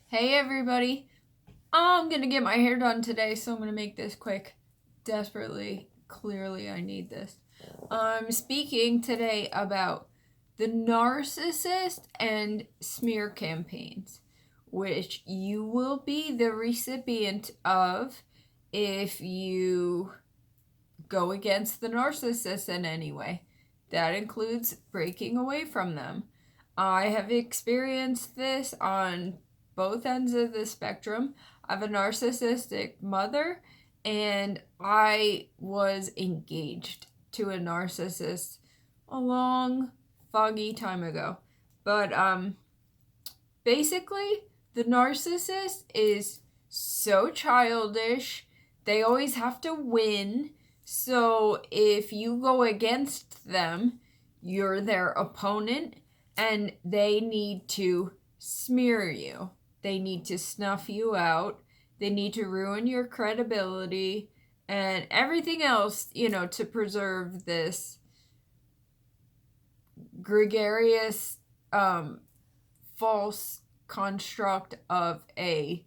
Hey everybody, I'm gonna get my hair done today, so I'm gonna make this quick. Desperately, clearly, I need this. I'm speaking today about the narcissist and smear campaigns, which you will be the recipient of if you go against the narcissist in any way. That includes breaking away from them. I have experienced this on both ends of the spectrum. I have a narcissistic mother, and I was engaged to a narcissist a long, foggy time ago. But basically, the narcissist is so childish. They always have to win. So if you go against them, you're their opponent, and they need to smear you. They need to snuff you out. They need to ruin your credibility and everything else, to preserve this gregarious, false construct of a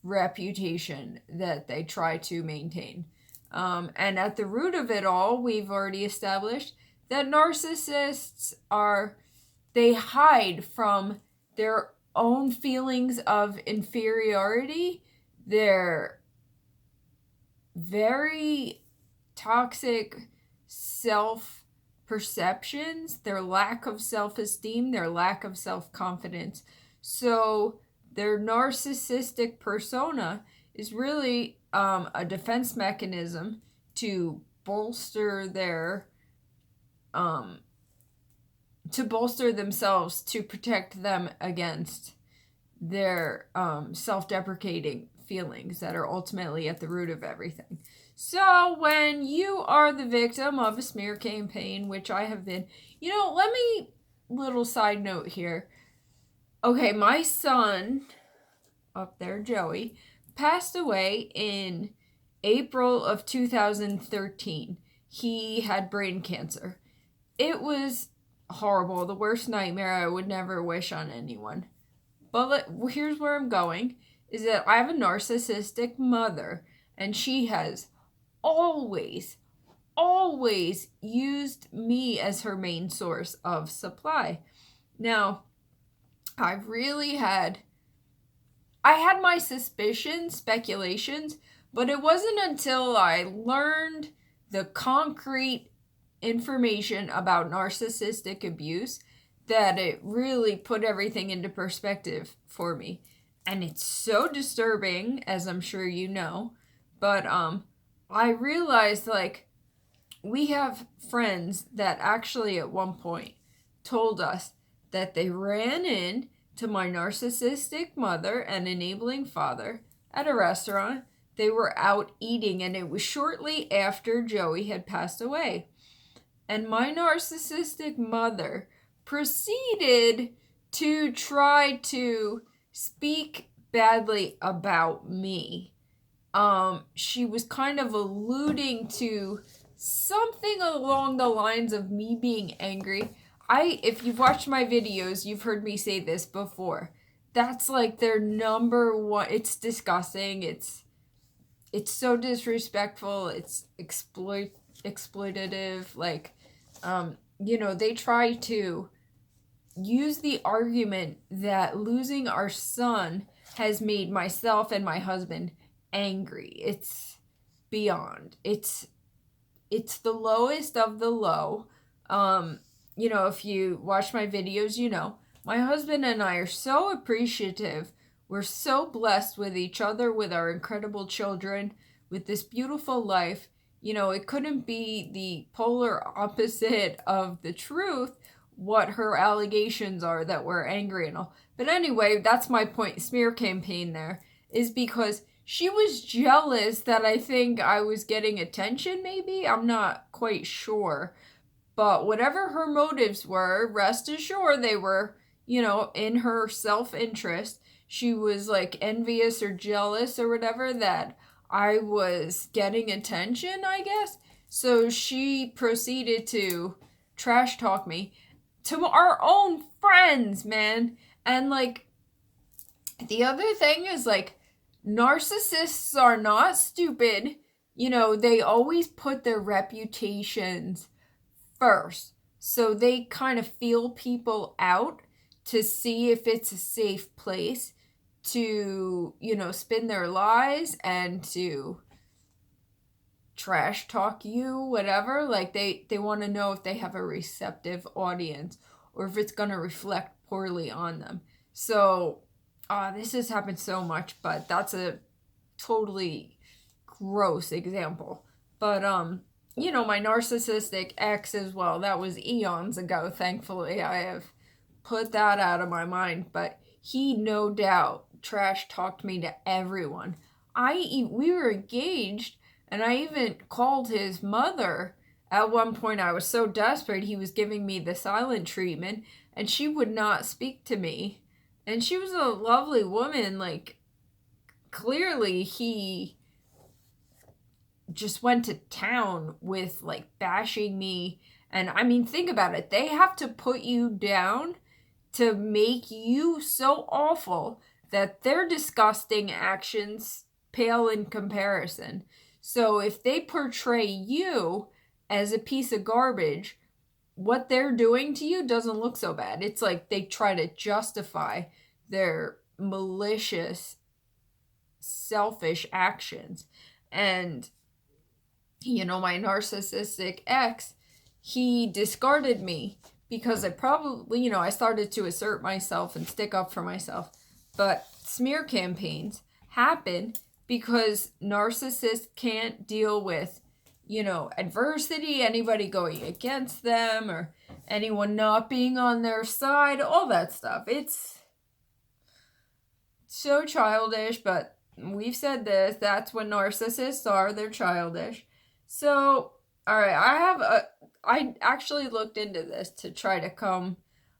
reputation that they try to maintain. And at the root of it all, we've already established that narcissists they hide from their own feelings of inferiority, their very toxic self perceptions, their lack of self-esteem, their lack of self-confidence. So their narcissistic persona is really a defense mechanism to bolster themselves, to protect them against their self-deprecating feelings that are ultimately at the root of everything. So when you are the victim of a smear campaign, which I have been, little side note here. Okay, my son, up there, Joey, passed away in April of 2013. He had brain cancer. It was horrible, the worst nightmare I would never wish on anyone. But here's where I'm going, is that I have a narcissistic mother, and she has always used me as her main source of supply. Now, I had my suspicions, speculations, but it wasn't until I learned the concrete information about narcissistic abuse that it really put everything into perspective for me. And it's so disturbing, as I'm sure you know, but I realized, we have friends that actually at one point told us that they ran in to my narcissistic mother and enabling father at a restaurant. They were out eating, and it was shortly after Joey had passed away. And my narcissistic mother proceeded to try to speak badly about me. She was kind of alluding to something along the lines of me being angry. If you've watched my videos, you've heard me say this before. That's like their number one. It's disgusting. It's so disrespectful. It's exploitative. They try to use the argument that losing our son has made myself and my husband angry. It's beyond. It's the lowest of the low. If you watch my videos, my husband and I are so appreciative. We're so blessed with each other, with our incredible children, with this beautiful life. It couldn't be the polar opposite of the truth, what her allegations are, that we're angry and all. But anyway, that's my point. Smear campaign there is because she was jealous that I think I was getting attention, maybe? I'm not quite sure. But whatever her motives were, rest assured they were, in her self-interest. She was envious or jealous or whatever that I was getting attention, I guess. So she proceeded to trash talk me to our own friends, man. And The other thing is like, narcissists are not stupid. They always put their reputations first. So they kind of feel people out to see if it's a safe place to, spin their lies and to trash talk you, whatever. Like they want to know if they have a receptive audience or if it's going to reflect poorly on them. So this has happened so much, but that's a totally gross example. But my narcissistic ex as well, that was eons ago. Thankfully I have put that out of my mind, but he no doubt trash talked me to everyone. We were engaged, and I even called his mother. At one point I was so desperate, he was giving me the silent treatment, and she would not speak to me. And she was a lovely woman. Like, clearly he just went to town with like bashing me. And I mean, think about it. They have to put you down to make you so awful that their disgusting actions pale in comparison. So if they portray you as a piece of garbage, what they're doing to you doesn't look so bad. It's like they try to justify their malicious, selfish actions. And my narcissistic ex, he discarded me because I started to assert myself and stick up for myself. But smear campaigns happen because narcissists can't deal with, adversity, anybody going against them, or anyone not being on their side, all that stuff. It's so childish, but we've said this, that's what narcissists are, they're childish. So, alright, I actually looked into this to try to come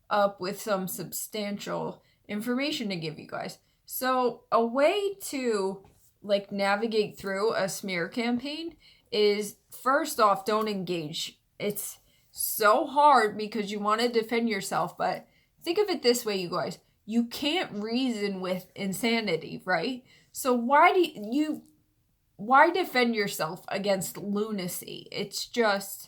up with some substantial information to give you guys. So, a way to navigate through a smear campaign is, first off, don't engage. It's so hard because you want to defend yourself, but think of it this way, you guys. You can't reason with insanity, right? So why defend yourself against lunacy? It's just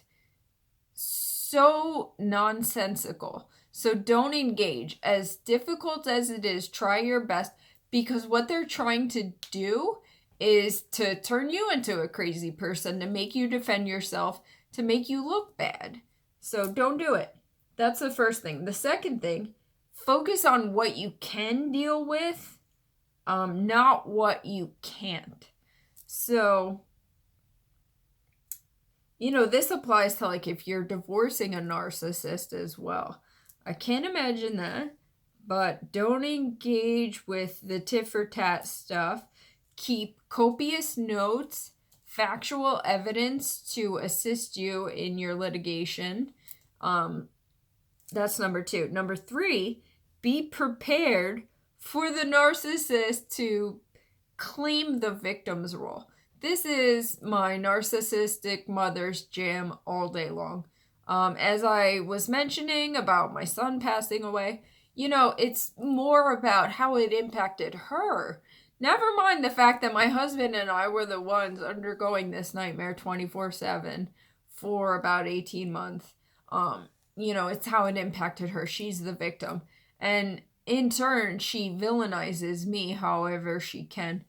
so nonsensical. So don't engage. As difficult as it is, try your best, because what they're trying to do is to turn you into a crazy person, to make you defend yourself, to make you look bad. So don't do it. That's the first thing. The second thing, focus on what you can deal with, not what you can't. So, this applies to if you're divorcing a narcissist as well. I can't imagine that, but don't engage with the tit for tat stuff. Keep copious notes, factual evidence to assist you in your litigation. That's number 2. Number 3, be prepared for the narcissist to claim the victim's role. This is my narcissistic mother's jam all day long. As I was mentioning about my son passing away, it's more about how it impacted her. Never mind the fact that my husband and I were the ones undergoing this nightmare 24/7 for about 18 months. It's how it impacted her. She's the victim. And in turn, she villainizes me however she can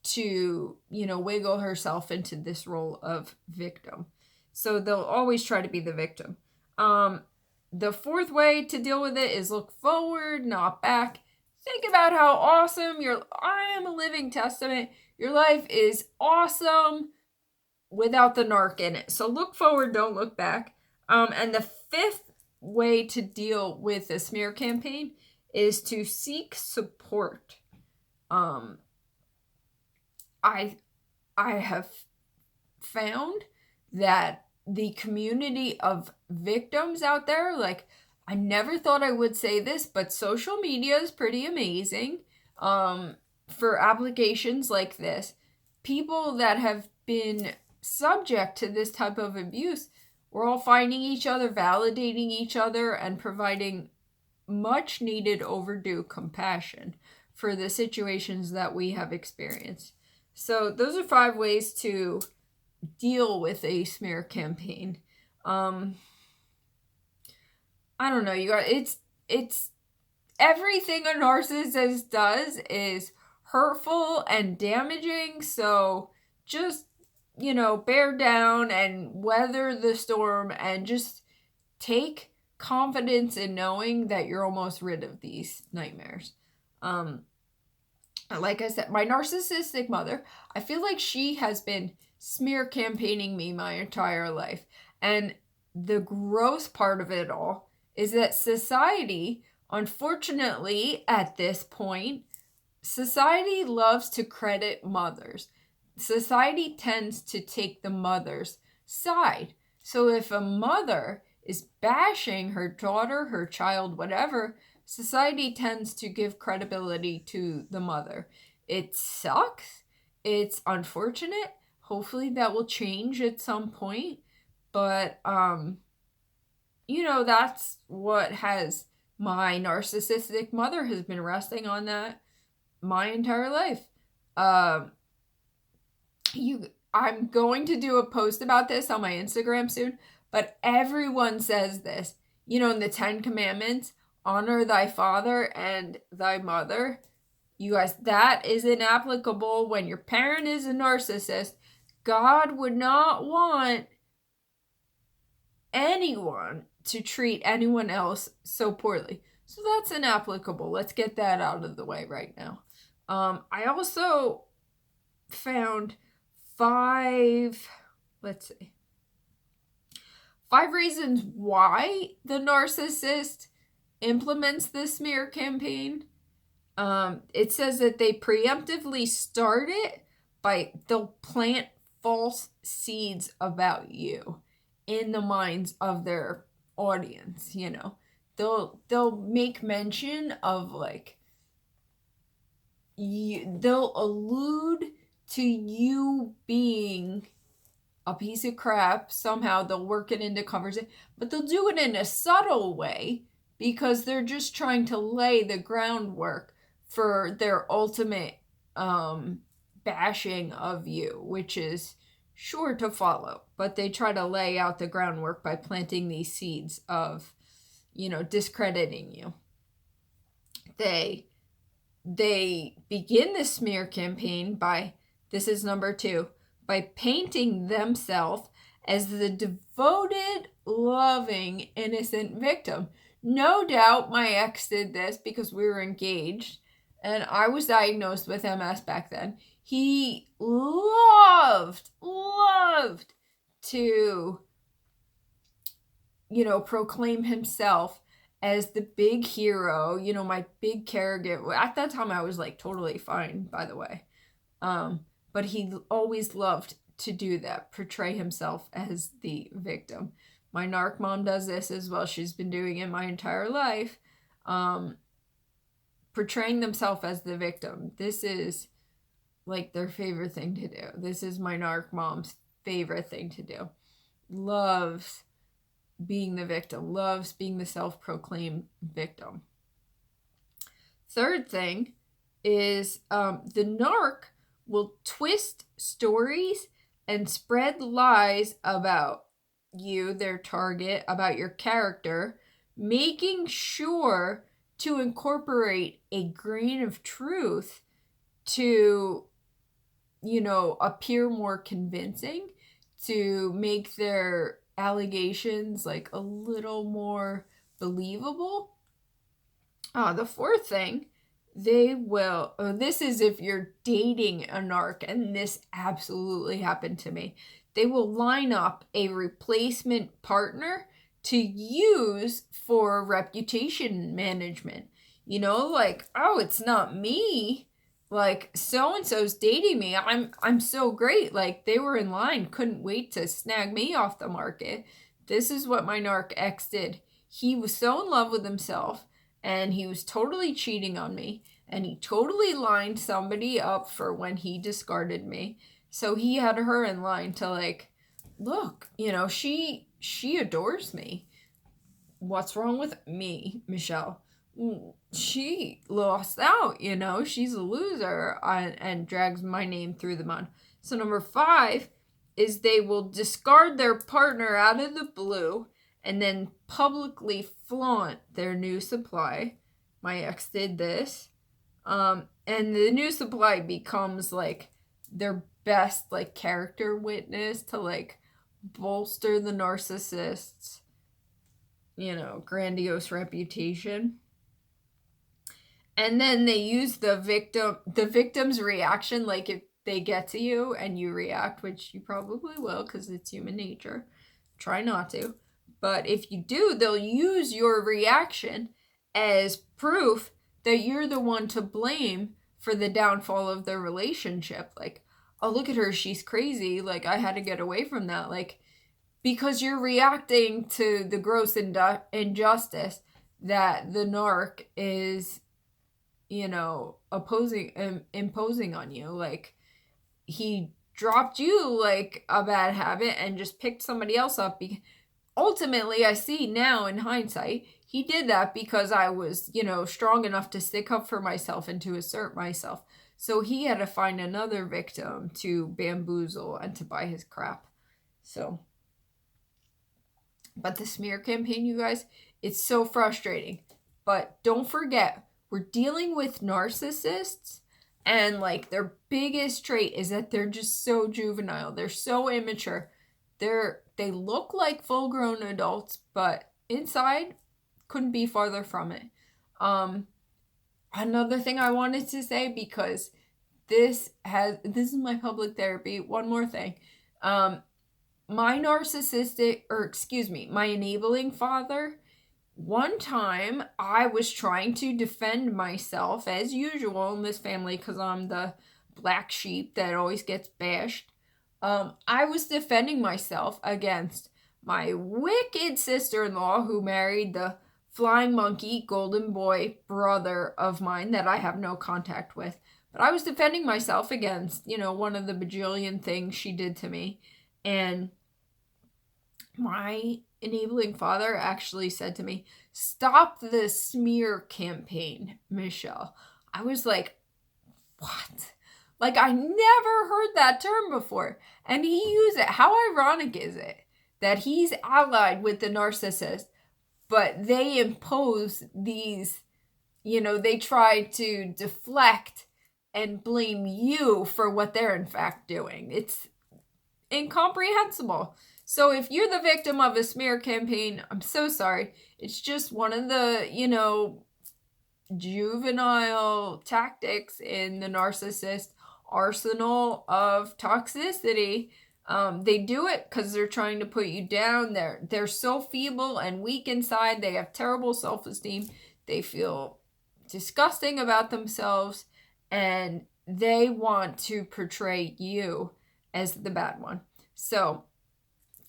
to, wiggle herself into this role of victim. So they'll always try to be the victim. The fourth way to deal with it is look forward, not back. Think about how awesome I am a living testament. Your life is awesome without the narc in it. So look forward, don't look back. And the fifth way to deal with a smear campaign is to seek support. I have found that the community of victims out there, I never thought I would say this, but social media is pretty amazing for applications like this. People that have been subject to this type of abuse, we're all finding each other, validating each other, and providing much needed overdue compassion for the situations that we have experienced. So those are 5 ways to deal with a smear campaign. I don't know, you guys, it's everything a narcissist does is hurtful and damaging, so just, bear down and weather the storm and just take confidence in knowing that you're almost rid of these nightmares. Like I said, my narcissistic mother, I feel like she has been smear campaigning me my entire life. And the gross part of it all is that society, unfortunately, at this point, society loves to credit mothers. Society tends to take the mother's side. So if a mother is bashing her daughter, her child, whatever, society tends to give credibility to the mother. It sucks. It's unfortunate. Hopefully that will change at some point. But, that's what has my narcissistic mother has been resting on that my entire life. I'm going to do a post about this on my Instagram soon, but everyone says this, in the 10 Commandments, honor thy father and thy mother. You guys, that is inapplicable when your parent is a narcissist. God would not want anyone to treat anyone else so poorly. So that's inapplicable. Let's get that out of the way right now. I also found 5 reasons why the narcissist implements the smear campaign. It says that they preemptively start it they'll plant false seeds about you in the minds of their audience, They'll make mention of they'll allude to you being a piece of crap. Somehow they'll work it into conversation, but they'll do it in a subtle way because they're just trying to lay the groundwork for their ultimate bashing of you, which is sure to follow. But they try to lay out the groundwork by planting these seeds of, discrediting you. They begin the smear campaign this is number 2, by painting themselves as the devoted, loving, innocent victim. No doubt my ex did this because we were engaged and I was diagnosed with MS back then. He loved to, proclaim himself as the big hero, my big caregiver. At that time, I was totally fine, by the way. But he always loved to do that, portray himself as the victim. My narc mom does this as well. She's been doing it my entire life. Portraying themselves as the victim. This is their favorite thing to do. This is my narc mom's favorite thing to do. Loves being the victim. Loves being the self-proclaimed victim. Third thing is the narc will twist stories and spread lies about you, their target, about your character, making sure to incorporate a grain of truth to, appear more convincing, to make their allegations a little more believable. The fourth thing, this is if you're dating a narc, and this absolutely happened to me. They will line up a replacement partner to use for reputation management. Oh, it's not me. So-and-so's dating me. I'm so great. They were in line, couldn't wait to snag me off the market. This is what my narc ex did. He was so in love with himself, and he was totally cheating on me, and he totally lined somebody up for when he discarded me. So he had her in line to look, she adores me. What's wrong with me, Michelle? she lost out, you know, she's a loser, and drags my name through the mud. So number 5 is they will discard their partner out of the blue and then publicly flaunt their new supply. My ex did this. And the new supply becomes like their best like character witness to like bolster the narcissist's, you know, grandiose reputation. And then they use the victim's reaction, like if they get to you and you react, which you probably will because it's human nature. Try not to. But if you do, they'll use your reaction as proof that you're the one to blame for the downfall of their relationship. Like, oh, look at her, she's crazy. Like, I had to get away from that. Like, because you're reacting to the gross injustice that the narc is, you know, imposing on you. Like, he dropped you like a bad habit and just picked somebody else up. Ultimately, I see now in hindsight, he did that because I was, you know, strong enough to stick up for myself and to assert myself. So he had to find another victim to bamboozle and to buy his crap. So, but the smear campaign, you guys, it's so frustrating. But don't forget, we're dealing with narcissists, and like their biggest trait is that they're just so juvenile. They're so immature. They look like full-grown adults, but inside couldn't be farther from it. Another thing I wanted to say, because this is my public therapy. One more thing. My enabling father, one time I was trying to defend myself as usual in this family because I'm the black sheep that always gets bashed. I was defending myself against my wicked sister-in-law who married the flying monkey golden boy brother of mine that I have no contact with. But I was defending myself against, you know, one of the bajillion things she did to me. And my enabling father actually said to me, "Stop the smear campaign, Michelle." I was like, what? Like, I never heard that term before. And he used it. How ironic is it that he's allied with the narcissist, but they impose these, you know, they try to deflect and blame you for what they're in fact doing. It's incomprehensible. So if you're the victim of a smear campaign, I'm so sorry. It's just one of the, you know, juvenile tactics in the narcissist arsenal of toxicity. They do it because they're trying to put you down. They're so feeble and weak inside. They have terrible self-esteem. They feel disgusting about themselves, and they want to portray you as the bad one. So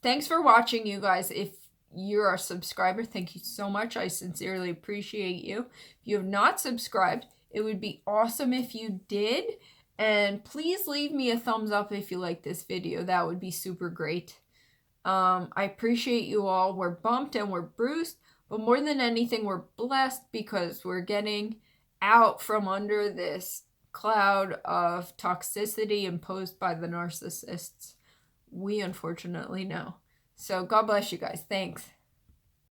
thanks for watching, you guys. If you're a subscriber, thank you so much. I sincerely appreciate you. If you have not subscribed, it would be awesome if you did. And please leave me a thumbs up if you like this video. That would be super great. I appreciate you all. We're bumped and we're bruised, but more than anything, we're blessed because we're getting out from under this cloud of toxicity imposed by the narcissists. We unfortunately know. So God bless you guys. Thanks.